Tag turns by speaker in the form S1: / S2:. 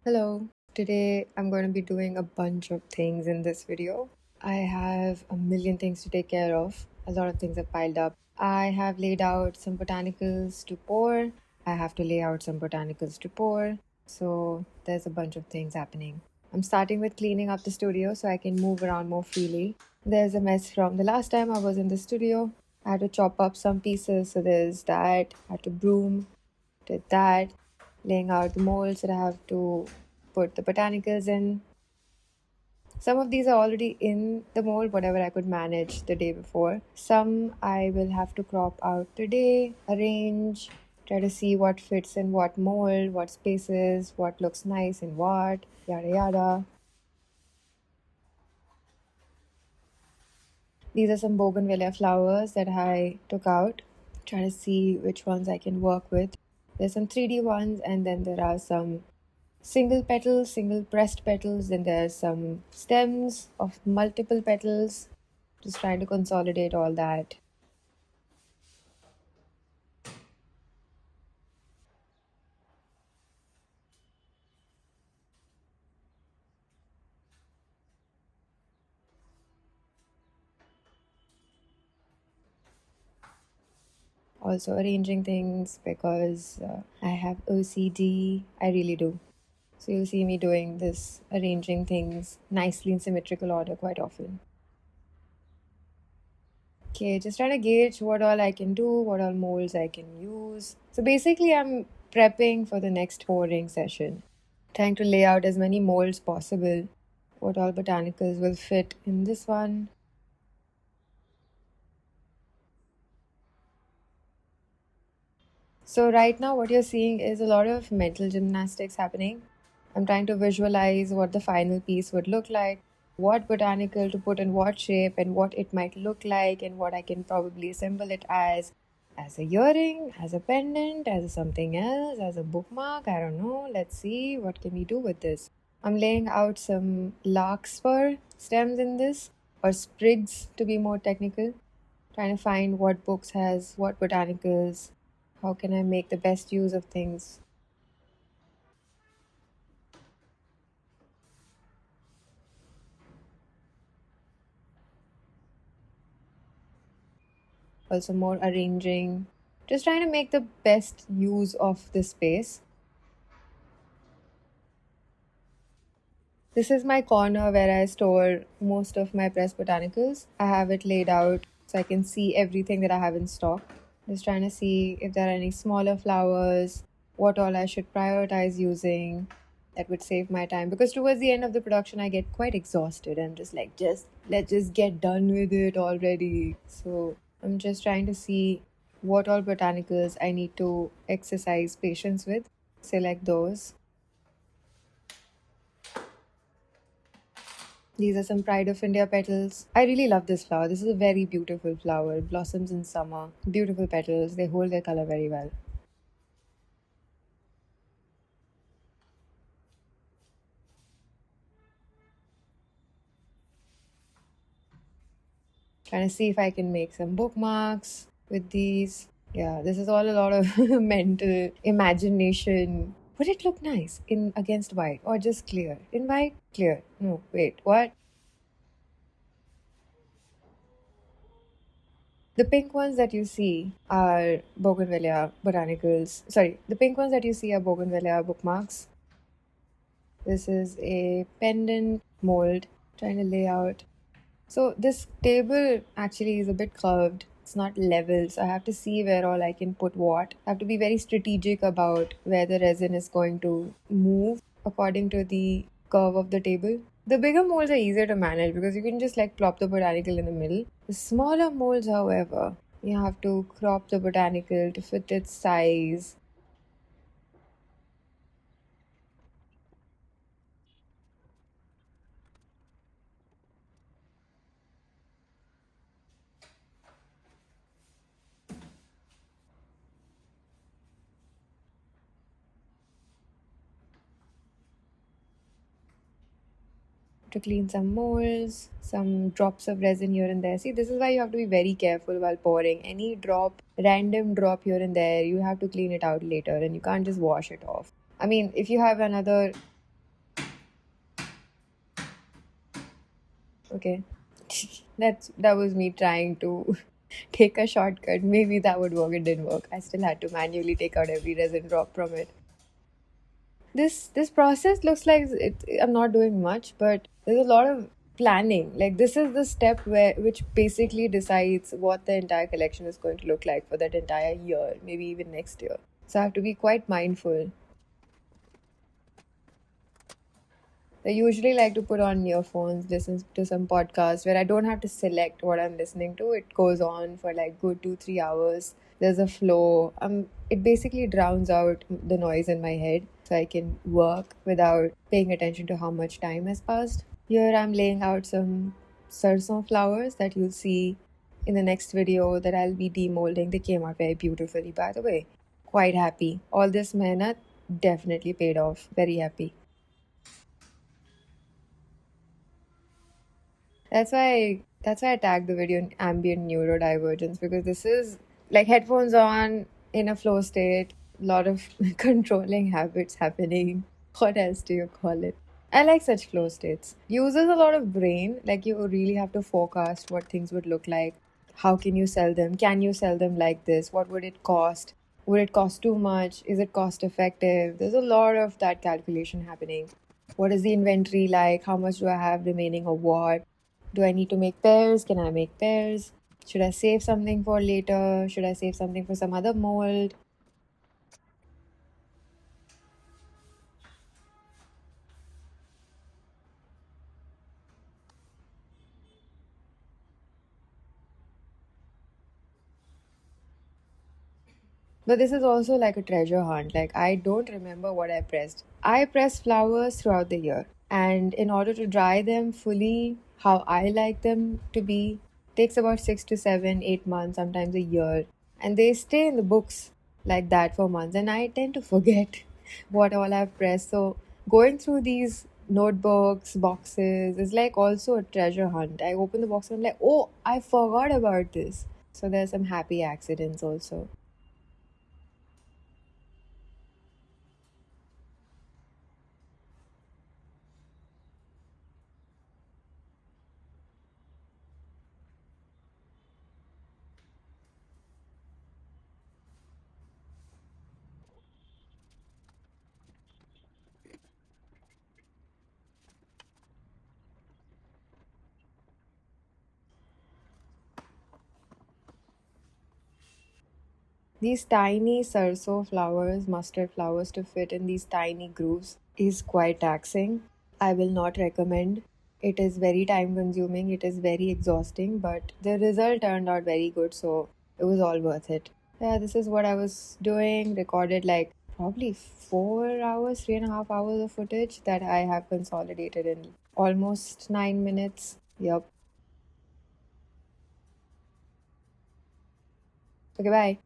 S1: Hello, today I'm going to be doing a bunch of things in this video. I have a million things to take care of. A lot of things have piled up. I have laid out some botanicals to pour. I have to lay out some botanicals to pour. So there's a bunch of things happening. I'm starting with cleaning up the studio so I can move around more freely. There's a mess from the last time I was in the studio. I had to chop up some pieces, so there's that. I had to broom, did that, laying out the molds that I have to put the botanicals in. Some of these are already in the mold, whatever I could manage the day before. Some I will have to crop out today, arrange, try to see what fits in what mold, what spaces, what looks nice in what, yada yada. These are some bougainvillea flowers that I took out, trying to see which ones I can work with. There's some 3D ones, and then there are some single petals, single pressed petals, then there's some stems of multiple petals. Just trying to consolidate all that. Also arranging things because I have OCD. I really do. So you'll see me doing this, arranging things nicely in symmetrical order quite often. Okay, just trying to gauge what all I can do, what all molds I can use. So basically, I'm prepping for the next pouring session, trying to lay out as many molds possible, what all botanicals will fit in this one. So, right now, what you're seeing is a lot of mental gymnastics happening. I'm trying to visualize what the final piece would look like, what botanical to put in what shape, and what it might look like, and what I can probably assemble it as a earring, as a pendant, as something else, as a bookmark. I don't know. Let's see what can we do with this. I'm laying out some larkspur stems in this, or sprigs to be more technical. Trying to find what books has what botanicals. How can I make the best use of things? Also, more arranging. Just trying to make the best use of this space. This is my corner where I store most of my pressed botanicals. I have it laid out so I can see everything that I have in stock. Just trying to see if there are any smaller flowers, what all I should prioritize using that would save my time. Because towards the end of the production, I get quite exhausted and just like, let's just get done with it already. So I'm just trying to see what all botanicals I need to exercise patience with, select those. These are some Pride of India petals. I really love this flower. This is a very beautiful flower. It blossoms in summer. Beautiful petals. They hold their color very well. Trying to see if I can make some bookmarks with these. Yeah, this is all a lot of mental imagination. Would it look nice in against white or just clear? In white, clear. No, wait, what? The pink ones that you see are bougainvillea botanicals. Sorry, the pink ones that you see are bougainvillea bookmarks. This is a pendant mold trying to lay out. So this table actually is a bit curved. It's not level, so I have to see where all I can put what. I have to be very strategic about where the resin is going to move according to the curve of the table. The bigger molds are easier to manage because you can just like plop the botanical in the middle. The smaller molds, however, you have to crop the botanical to fit its size. To clean some molds, some drops of resin here and there. See, this is why you have to be very careful while pouring. Any drop, random drop here and there, you have to clean it out later and you can't just wash it off. I mean, if you have another Okay. That was me trying to take a shortcut. Maybe that would work. It didn't work. I still had to manually take out every resin drop from it. This process looks like I'm not doing much, but there's a lot of planning. Like this is the step which basically decides what the entire collection is going to look like for that entire year, maybe even next year. So I have to be quite mindful. I usually like to put on earphones, listen to some podcast where I don't have to select what I'm listening to. It goes on for like good 2-3 hours. There's a flow. It basically drowns out the noise in my head so I can work without paying attention to how much time has passed. Here I'm laying out some sarson flowers that you'll see in the next video that I'll be demolding. They came out very beautifully, by the way. Quite happy. All this mehnat definitely paid off. Very happy. That's why I tagged the video in ambient neurodivergence, because this is like headphones on in a flow state, a lot of controlling habits happening. What else do you call it? I like such flow states. Uses a lot of brain, like you really have to forecast what things would look like. How can you sell them? Can you sell them like this? What would it cost? Would it cost too much? Is it cost effective? There's a lot of that calculation happening. What is the inventory like? How much do I have remaining of what? Do I need to make pairs? Can I make pairs? Should I save something for later? Should I save something for some other mold? But this is also like a treasure hunt. Like, I don't remember what I pressed. I press flowers throughout the year. And in order to dry them fully, how I like them to be, takes about 6 to 7, 8 months, sometimes a year. And they stay in the books like that for months. And I tend to forget what all I've pressed. So going through these notebooks, boxes is like also a treasure hunt. I open the box and I'm like, oh, I forgot about this. So there's some happy accidents also. These tiny sarso flowers, mustard flowers, to fit in these tiny grooves is quite taxing. I will not recommend. It is very time consuming, it is very exhausting, but the result turned out very good, so it was all worth it. Yeah, this is what I was doing. Recorded like probably 4 hours, 3.5 hours of footage that I have consolidated in almost 9 minutes. Yup. Okay, bye.